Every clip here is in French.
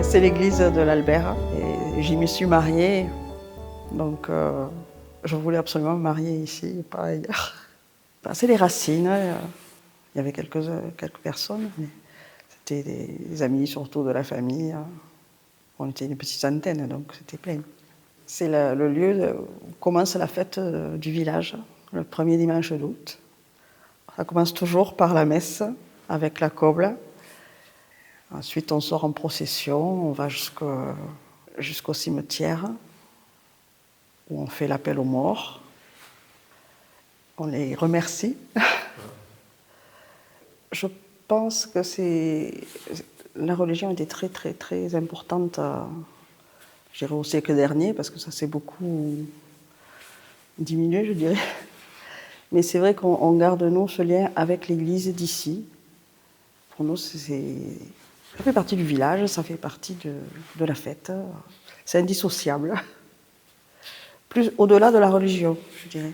C'est l'église de l'Albert et j'y me suis mariée. Donc je voulais absolument me marier ici et pas ailleurs. C'est les racines. Il y avait quelques personnes, mais c'était des amis surtout de la famille. On était une petite centaine, donc c'était plein. C'est le lieu où commence la fête du village, le premier dimanche d'août. Ça commence toujours par la messe avec la coble. Ensuite, on sort en procession, on va jusqu'au cimetière où on fait l'appel aux morts. On les remercie. Je pense que la religion était très, très, très importante, je dirais, au siècle dernier, parce que ça s'est beaucoup diminué, je dirais. Mais c'est vrai qu'on garde, nous, ce lien avec l'église d'ici. Pour nous, ça fait partie du village, ça fait partie de la fête. C'est indissociable. Plus au-delà de la religion, je dirais.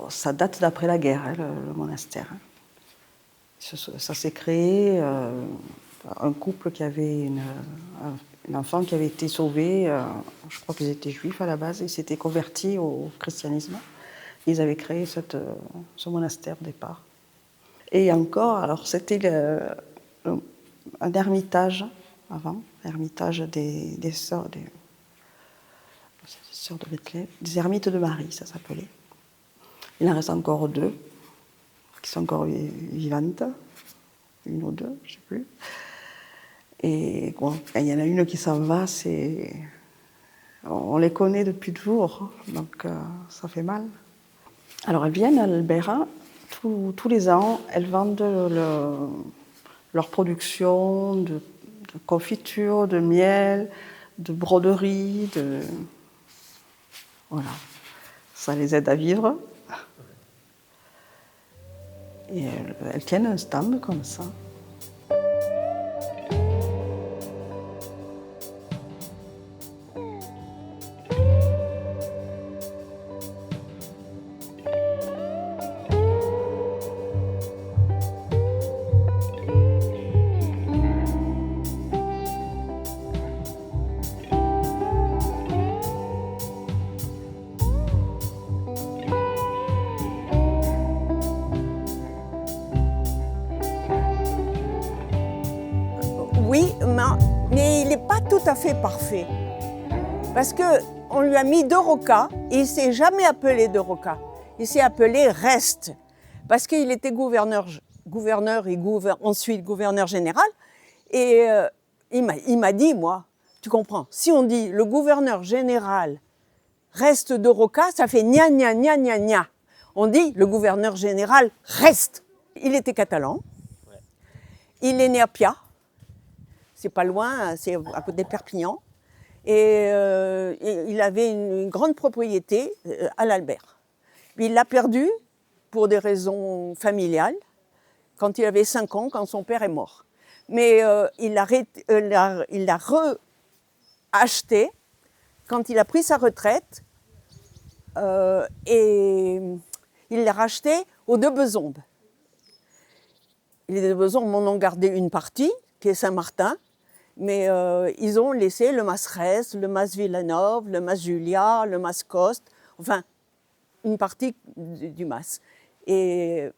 Ça date d'après la guerre, le monastère. Ça s'est créé, un couple qui avait une enfant qui avait été sauvée, je crois qu'ils étaient juifs à la base, ils s'étaient convertis au christianisme. Ils avaient créé ce monastère au départ. Et encore, alors c'était un ermitage avant, l'ermitage des sœurs de Bethléem, des ermites de Marie, ça s'appelait. Il en reste encore 2 qui sont encore vivantes, 1 ou 2, je ne sais plus. Et bon, quand il y en a une qui s'en va, on les connaît depuis toujours, donc ça fait mal. Alors elles viennent à l'Albert, tous les ans, elles vendent leur production de confiture, de miel, de broderie, voilà. Ça les aide à vivre. Et elles tiennent un stand comme ça. Oui, mais il n'est pas tout à fait parfait. Parce qu'on lui a mis De Roca et il ne s'est jamais appelé De Roca. Il s'est appelé Reste. Parce qu'il était gouverneur et ensuite gouverneur général. Et il m'a dit, moi, tu comprends, si on dit le gouverneur général Reste De Roca, ça fait gna gna gna gna gna. On dit le gouverneur général Reste. Il était catalan. Il est né à Pia. C'est pas loin, c'est à côté de Perpignan. Et il avait une grande propriété à l'Albert. Il l'a perdu pour des raisons familiales quand il avait 5 ans, quand son père est mort. Mais il l'a re-acheté quand il a pris sa retraite et il l'a racheté aux Deux Besombes. Les Deux Besombes m'en ont gardé une partie, qui est Saint-Martin. Mais ils ont laissé le Mas Rest, le Mas Villanov, le Mas Julia, le Mas Coste, enfin, une partie du Mas. Et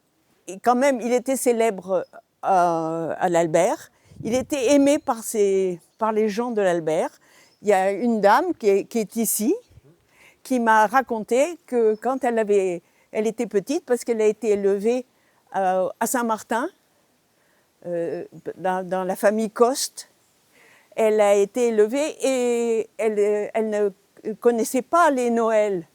quand même, il était célèbre à l'Albert. Il était aimé par les gens de l'Albert. Il y a une dame qui est ici, qui m'a raconté que quand elle était petite, parce qu'elle a été élevée à Saint-Martin, dans la famille Coste, elle a été élevée et elle ne connaissait pas les Noëls.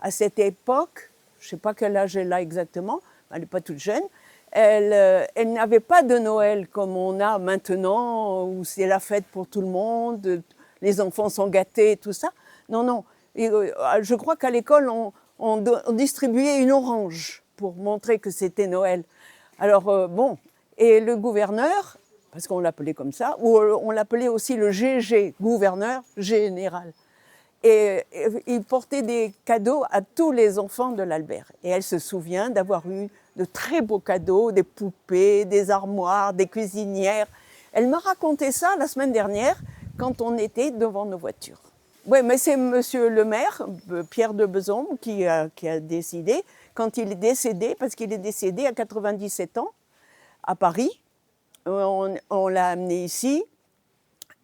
À cette époque, je ne sais pas quel âge elle a exactement, elle n'est pas toute jeune, elle n'avait pas de Noël comme on a maintenant, où c'est la fête pour tout le monde, les enfants sont gâtés, tout ça. Non, non. Et, je crois qu'à l'école, on distribuait une orange pour montrer que c'était Noël. Alors, bon, et le gouverneur, parce qu'on l'appelait comme ça, ou on l'appelait aussi le GG, gouverneur général. Et il portait des cadeaux à tous les enfants de l'Albert. Et elle se souvient d'avoir eu de très beaux cadeaux, des poupées, des armoires, des cuisinières. Elle m'a raconté ça la semaine dernière quand on était devant nos voitures. Oui, mais c'est monsieur le maire, Pierre de Bezombre, qui a décidé, quand il est décédé, parce qu'il est décédé à 97 ans, à Paris, on l'a amené ici,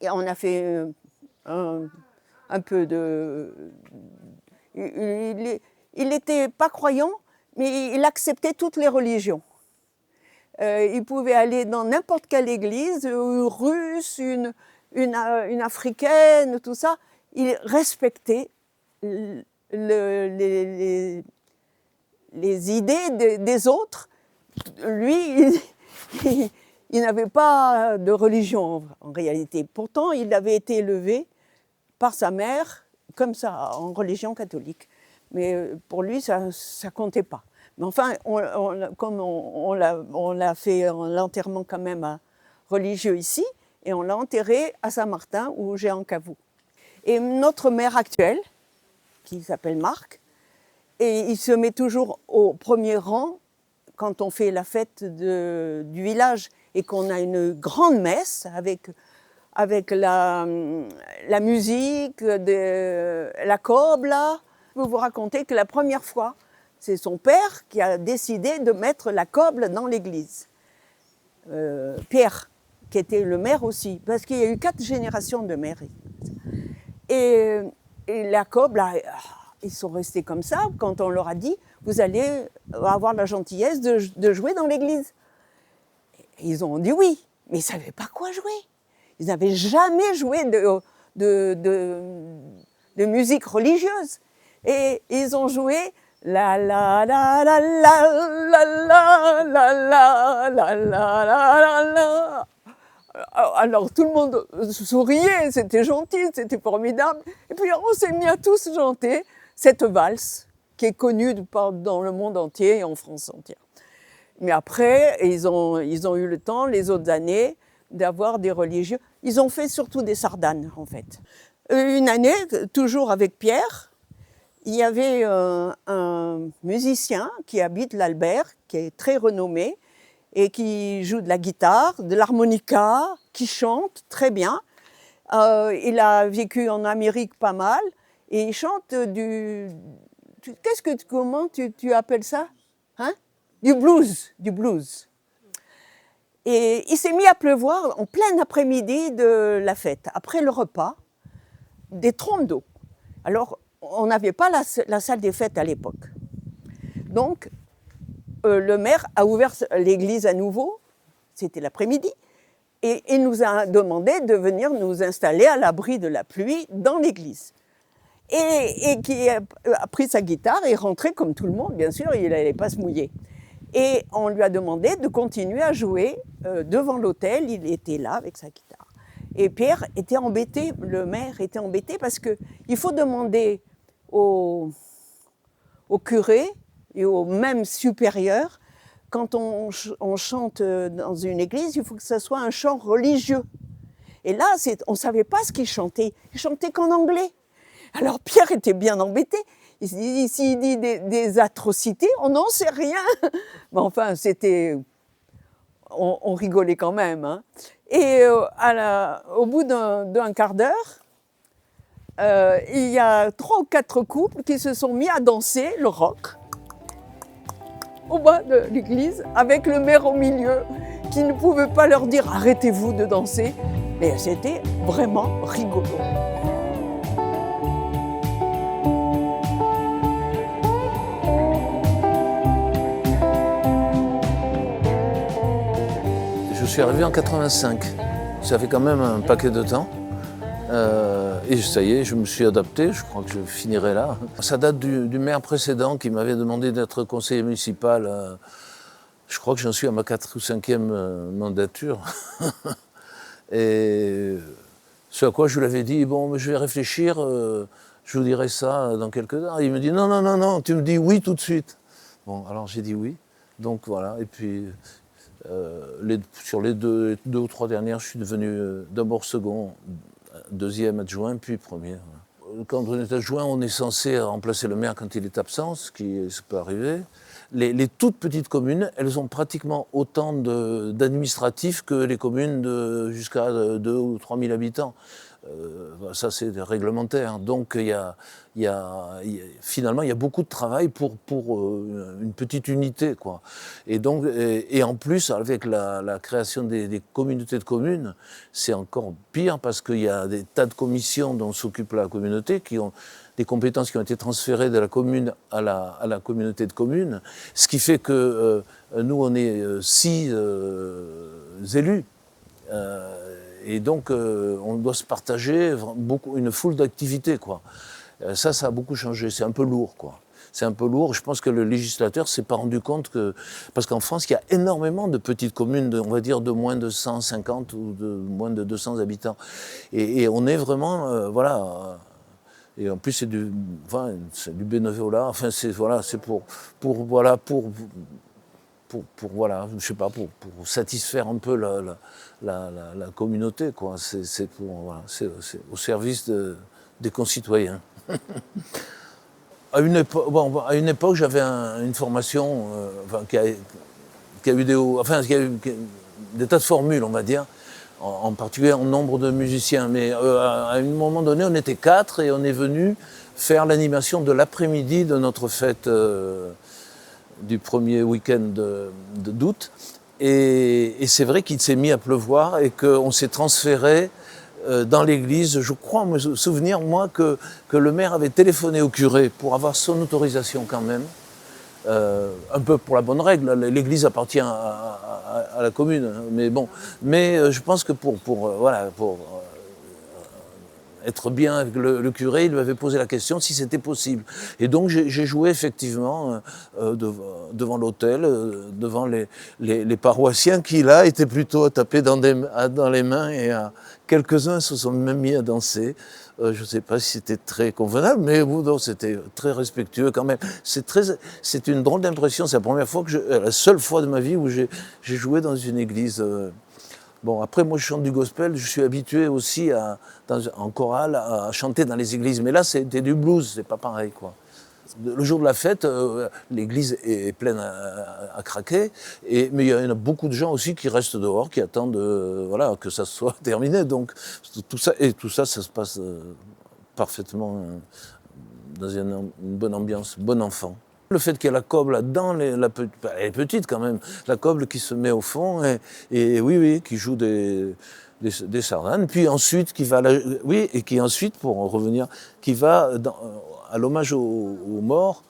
et on a fait un peu de... Il n'était pas croyant, mais il acceptait toutes les religions. Il pouvait aller dans n'importe quelle église, une russe, une africaine, tout ça. Il respectait les idées des autres. Lui, il n'avait pas de religion en réalité. Pourtant, il avait été élevé par sa mère comme ça, en religion catholique. Mais pour lui, ça ne comptait pas. Mais enfin, comme on l'a fait l'enterrement quand même religieux ici, et on l'a enterré à Saint-Martin, où j'ai en Cavoux. Et notre maire actuel, qui s'appelle Marc, et il se met toujours au premier rang quand on fait la fête du village et qu'on a une grande messe avec la musique, la cobla. Je peux vous raconter que la première fois, c'est son père qui a décidé de mettre la coble dans l'église. Pierre, qui était le maire aussi, parce qu'il y a eu 4 générations de maires. Et la coble, ils sont restés comme ça quand on leur a dit « vous allez avoir la gentillesse de jouer dans l'église ». Ils ont dit oui, mais ils ne savaient pas quoi jouer. Ils n'avaient jamais joué de musique religieuse. Et ils ont joué la la la la la la la la la la la la. Alors tout le monde souriait, c'était gentil, c'était formidable. Et puis on s'est mis à tous chanter cette valse qui est connue dans le monde entier et en France entière. Mais après, ils ont eu le temps, les autres années, d'avoir des religieux. Ils ont fait surtout des sardanes, en fait. Une année, toujours avec Pierre, il y avait un musicien qui habite l'Albert, qui est très renommé, et qui joue de la guitare, de l'harmonica, qui chante très bien. Il a vécu en Amérique pas mal, et il chante comment tu appelles ça, hein? Du blues. Et il s'est mis à pleuvoir en plein après-midi de la fête, après le repas, des trompes d'eau. Alors, on n'avait pas la salle des fêtes à l'époque. Donc, le maire a ouvert l'église à nouveau, c'était l'après-midi, et il nous a demandé de venir nous installer à l'abri de la pluie dans l'église. Et qui a pris sa guitare et rentré comme tout le monde, bien sûr, il n'allait pas se mouiller. Et on lui a demandé de continuer à jouer devant l'autel, il était là avec sa guitare. Et Pierre était embêté, le maire était embêté parce qu'il faut demander au curé et au même supérieur, quand on chante dans une église, il faut que ce soit un chant religieux. Et là, on ne savait pas ce qu'il chantait qu'en anglais. Alors Pierre était bien embêté. S'il dit des atrocités, on n'en sait rien. Mais enfin, on rigolait quand même. Hein. Et au bout d'un quart d'heure, il y a 3 ou 4 couples qui se sont mis à danser le rock au bas de l'église, avec le maire au milieu, qui ne pouvait pas leur dire « arrêtez-vous de danser ». Mais c'était vraiment rigolo. Je suis arrivé en 85, ça fait quand même un paquet de temps. Et ça y est, je me suis adapté, je crois que je finirai là. Ça date du maire précédent qui m'avait demandé d'être conseiller municipal. Je crois que j'en suis à ma 4e ou 5e mandature. Et ce à quoi je lui avais dit, bon, mais je vais réfléchir, je vous dirai ça dans quelques heures. Il me dit, non, tu me dis oui tout de suite. Bon, alors j'ai dit oui, donc voilà, et puis... sur les deux ou 3 dernières, je suis devenu d'abord second, 2e adjoint, puis 1er. Quand on est adjoint, on est censé remplacer le maire quand il est absent, ce qui peut arriver. les toutes petites communes, elles ont pratiquement autant d'administratifs que les communes jusqu'à 2 ou 3 000 habitants. Ça, c'est réglementaire. Donc, finalement, il y a beaucoup de travail pour une petite unité, quoi. Et donc, et en plus, avec la création des communautés de communes, c'est encore pire parce qu'il y a des tas de commissions dont s'occupe la communauté qui ont des compétences qui ont été transférées de la commune à la communauté de communes, ce qui fait que nous, on est 6 élus. Et donc, on doit se partager une foule d'activités, quoi. Ça a beaucoup changé. C'est un peu lourd, quoi. C'est un peu lourd. Je pense que le législateur s'est pas rendu compte que... Parce qu'en France, il y a énormément de petites communes, on va dire de moins de 150 ou de moins de 200 habitants. Et on est vraiment... voilà... Et en plus, c'est du bénévolat. Enfin, c'est voilà, je sais pas, pour satisfaire un peu la communauté, quoi. C'est au service des concitoyens. À une époque, j'avais une formation qui a eu des tas de formules, on va dire. En particulier en nombre de musiciens. Mais à un moment donné, on était 4 et on est venu faire l'animation de l'après-midi de notre fête du premier week-end d'août. Et c'est vrai qu'il s'est mis à pleuvoir et qu'on s'est transféré dans l'église. Je crois me souvenir, moi, que le maire avait téléphoné au curé pour avoir son autorisation quand même. Un peu pour la bonne règle, l'église appartient à la commune, mais bon. Mais je pense que pour être bien avec le curé, il lui avait posé la question si c'était possible. Et donc j'ai joué effectivement devant l'autel, devant les paroissiens qui là étaient plutôt tapés dans les mains et quelques-uns se sont même mis à danser. Je ne sais pas si c'était très convenable, mais bon, c'était très respectueux quand même. C'est une drôle d'impression. C'est la seule fois de ma vie où j'ai joué dans une église. Bon, après, moi, je chante du gospel. Je suis habitué aussi en chorale à chanter dans les églises. Mais là, c'était du blues. C'est pas pareil, quoi. Le jour de la fête, l'église est pleine à craquer, mais il y en a beaucoup de gens aussi qui restent dehors, qui attendent que ça soit terminé. Donc tout ça, ça se passe parfaitement dans une bonne ambiance, bon enfant. Le fait qu'il y ait la coble elle est petite quand même, la coble qui se met au fond et qui joue des sardanes, puis ensuite qui pour revenir, qui va à l'hommage aux morts,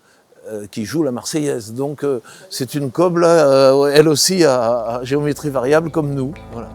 qui joue la Marseillaise. Donc c'est une coble, elle aussi à géométrie variable comme nous. Voilà.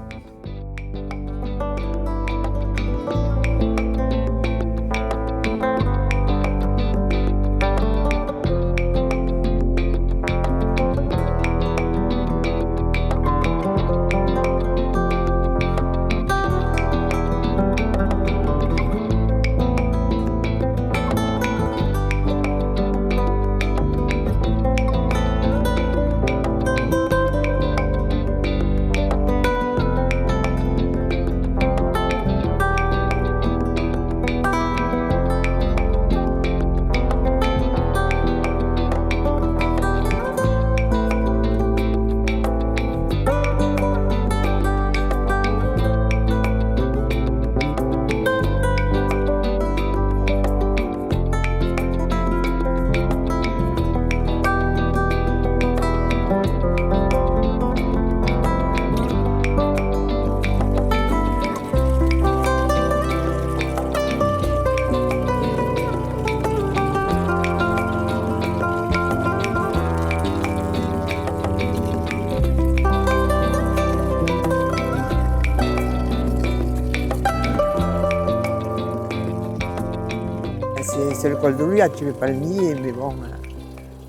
C'est le col de Louis, tu ne peux pas le nier, mais bon,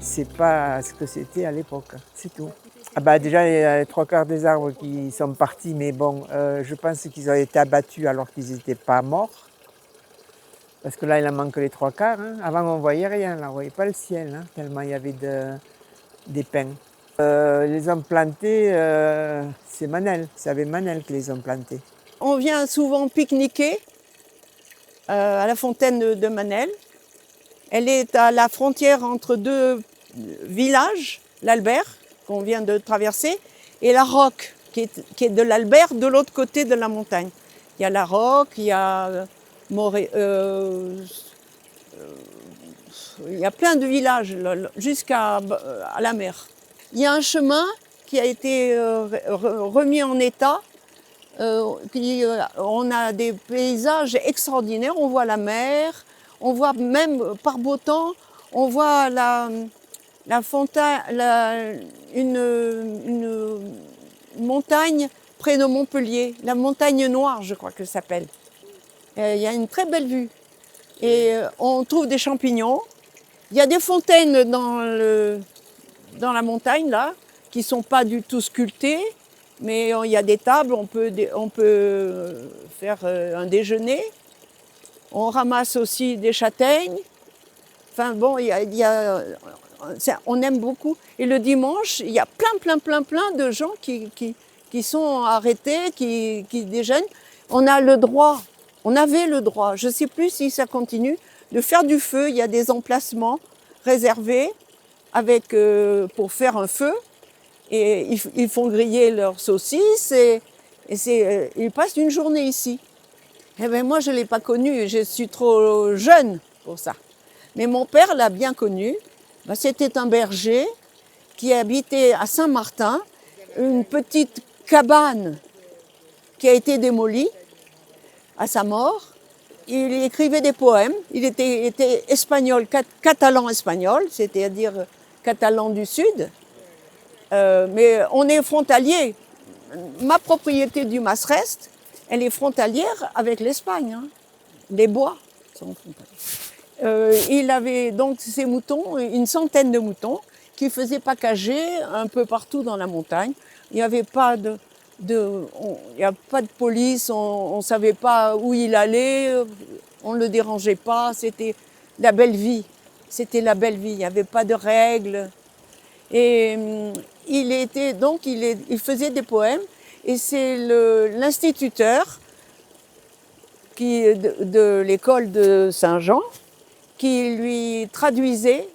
c'est pas ce que c'était à l'époque, c'est tout. Ah bah déjà, il y a les 3/4 des arbres qui sont partis, mais bon, je pense qu'ils ont été abattus alors qu'ils n'étaient pas morts. Parce que là, il en manque les 3/4. Hein. Avant, on ne voyait rien, là, on ne voyait pas le ciel, hein, tellement il y avait des pins. Les ont plantés, c'est Manel, c'est avec Manel qui les ont plantés. On vient souvent pique-niquer à la fontaine de Manel. Elle est à la frontière entre deux village, l'Albert, qu'on vient de traverser, et la Roque, qui est de l'Albert, de l'autre côté de la montagne. Il y a la Roque, il y a il y a plein de villages jusqu'à la mer. Il y a un chemin qui a été remis en état. On a des paysages extraordinaires, on voit la mer, on voit même par beau temps, on voit la fontaine, une montagne près de Montpellier, la montagne Noire, je crois que ça s'appelle. Il y a une très belle vue. Et on trouve des champignons. Il y a des fontaines dans la montagne, là, qui ne sont pas du tout sculptées, mais il y a des tables, on peut faire un déjeuner. On ramasse aussi des châtaignes. Enfin bon, on aime beaucoup. Et le dimanche, il y a plein de gens qui sont arrêtés, qui déjeunent. On avait le droit, je ne sais plus si ça continue, de faire du feu. Il y a des emplacements réservés pour faire un feu. Et ils font griller leurs saucisses ils passent une journée ici. Eh bien, moi, je ne l'ai pas connu, je suis trop jeune pour ça. Mais mon père l'a bien connu. C'était un berger qui habitait à Saint-Martin, une petite cabane qui a été démolie à sa mort. Il écrivait des poèmes. Il était espagnol, catalan-espagnol, c'est-à-dire catalan du Sud. Mais on est frontalier. Ma propriété du Mas-Rest, elle est frontalière avec l'Espagne. Hein. Les bois sont frontaliers. Il avait donc ses moutons, une centaine de moutons, qui faisaient packager un peu partout dans la montagne. Il n'y avait pas de police, on ne savait pas où il allait, on ne le dérangeait pas, c'était la belle vie. C'était la belle vie, il n'y avait pas de règles. Et il faisait des poèmes, et c'est l'instituteur de l'école de Saint-Jean qui lui traduisait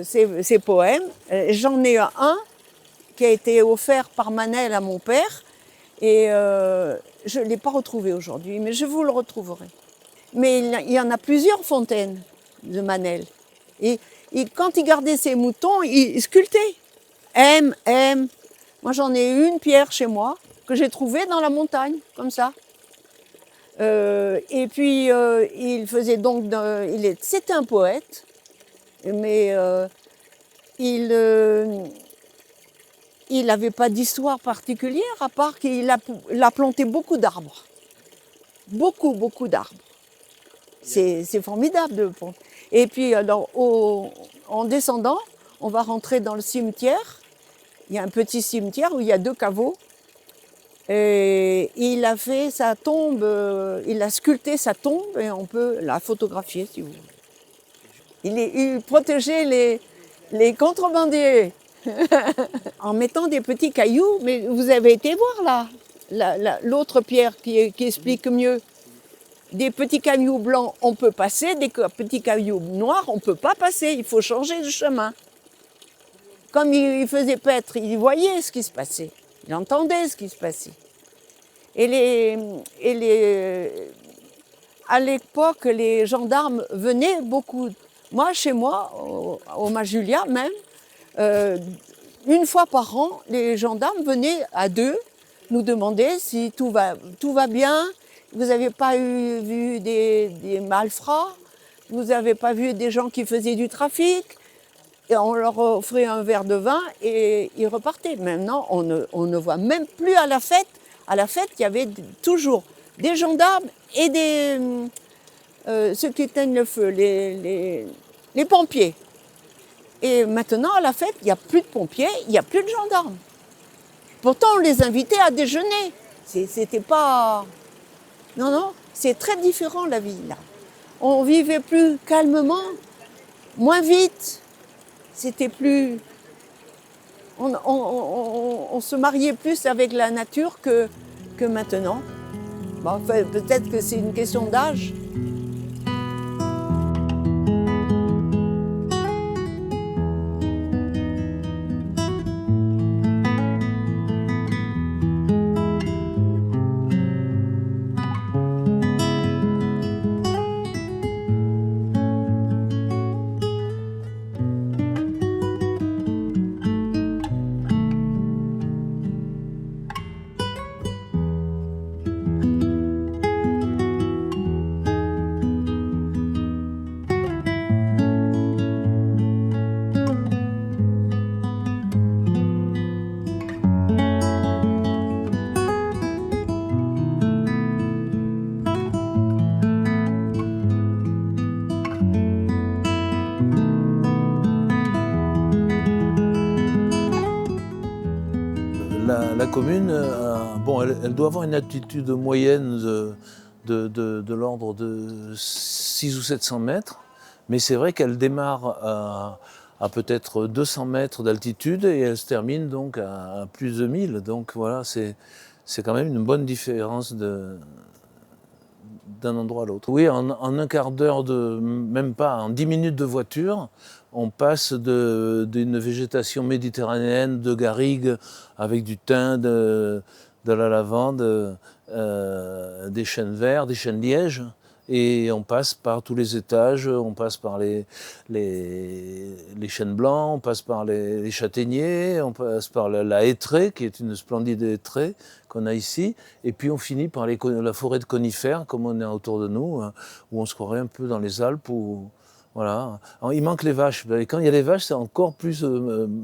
ses poèmes. J'en ai un qui a été offert par Manel à mon père, et je ne l'ai pas retrouvé aujourd'hui, mais je vous le retrouverai. Mais il y en a plusieurs fontaines de Manel. Et quand il gardait ses moutons, il sculptait. M. Moi, j'en ai une pierre chez moi que j'ai trouvée dans la montagne, comme ça. Et puis, il faisait donc... C'était un poète, mais il n'avait pas d'histoire particulière, à part qu'il a planté beaucoup d'arbres. Beaucoup d'arbres. C'est formidable de planter. Et puis, alors, en descendant, on va rentrer dans le cimetière. Il y a un petit cimetière où il y a 2 caveaux. Et il a fait sa tombe, il a sculpté sa tombe, et on peut la photographier si vous voulez. Il protégeait les contrebandiers en mettant des petits cailloux. Mais vous avez été voir là, l'autre pierre qui explique mieux. Des petits cailloux blancs, on peut passer, des petits cailloux noirs, on ne peut pas passer, il faut changer de chemin. Comme il faisait paître, il voyait ce qui se passait, il entendait ce qui se passait. À l'époque, les gendarmes venaient beaucoup. Moi, chez moi, au Mas Julia même, une fois par an, les gendarmes venaient à 2 nous demander si tout va bien. Vous n'avez pas vu des malfrats, vous n'avez pas vu des gens qui faisaient du trafic. Et on leur offrait un verre de vin et ils repartaient. Maintenant, on ne voit même plus à la fête. À la fête, il y avait toujours des gendarmes et ceux qui éteignent le feu, les pompiers. Et maintenant, à la fête, il n'y a plus de pompiers, il n'y a plus de gendarmes. Pourtant, on les invitait à déjeuner. C'était pas... Non, c'est très différent la vie là. On vivait plus calmement, moins vite. C'était plus... On se mariait plus avec la nature que maintenant. Bon, enfin, peut-être que c'est une question d'âge. commune, bon, elle doit avoir une altitude moyenne de l'ordre de 600 ou 700 mètres, mais c'est vrai qu'elle démarre à peut-être 200 mètres d'altitude et elle se termine donc à plus de 1000. Donc voilà, c'est quand même une bonne différence d'un endroit à l'autre. Oui, en un quart d'heure, même pas, en 10 minutes de voiture, on passe d'une végétation méditerranéenne de garrigues avec du thym, de la lavande, des chênes verts, des chênes lièges. Et on passe par tous les étages, on passe par les chênes blancs, on passe par les châtaigniers, on passe par la hêtraie, qui est une splendide hêtraie qu'on a ici, et puis on finit par la forêt de conifères, comme on est autour de nous, où on se croirait un peu dans les Alpes. Voilà. Alors, il manque les vaches. Et quand il y a les vaches, c'est encore plus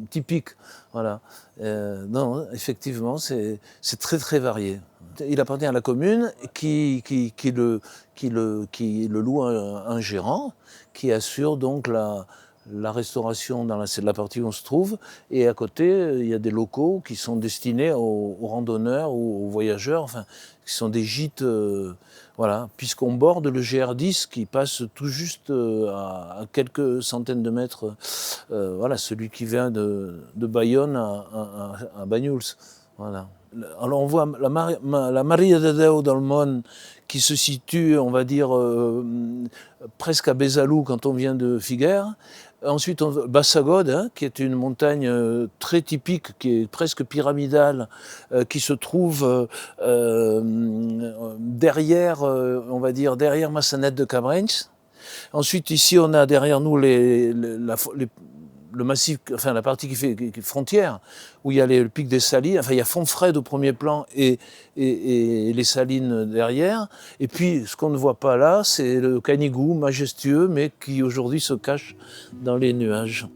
typique. Voilà. Non, effectivement, c'est très très varié. Il appartient à la commune qui le loue à un gérant qui assure donc la restauration dans la partie où on se trouve. Et à côté, il y a des locaux qui sont destinés aux randonneurs ou aux voyageurs, enfin, qui sont des gîtes. Voilà, puisqu'on borde le GR10 qui passe tout juste à quelques centaines de mètres. Voilà, celui qui vient de Bayonne à Banyuls. Voilà. Alors on voit la Maria de Déu del Món qui se situe, on va dire, presque à Besalú quand on vient de Figueres. Ensuite, Bassagode, hein, qui est une montagne très typique, qui est presque pyramidale, qui se trouve derrière, on va dire, derrière Massanet de Cabrenys. Ensuite, ici, on a derrière nous le massif, enfin la partie qui est frontière, où il y a le pic des Salines, enfin il y a Fontfrède au premier plan et les Salines derrière. Et puis ce qu'on ne voit pas là, c'est le Canigou majestueux, mais qui aujourd'hui se cache dans les nuages.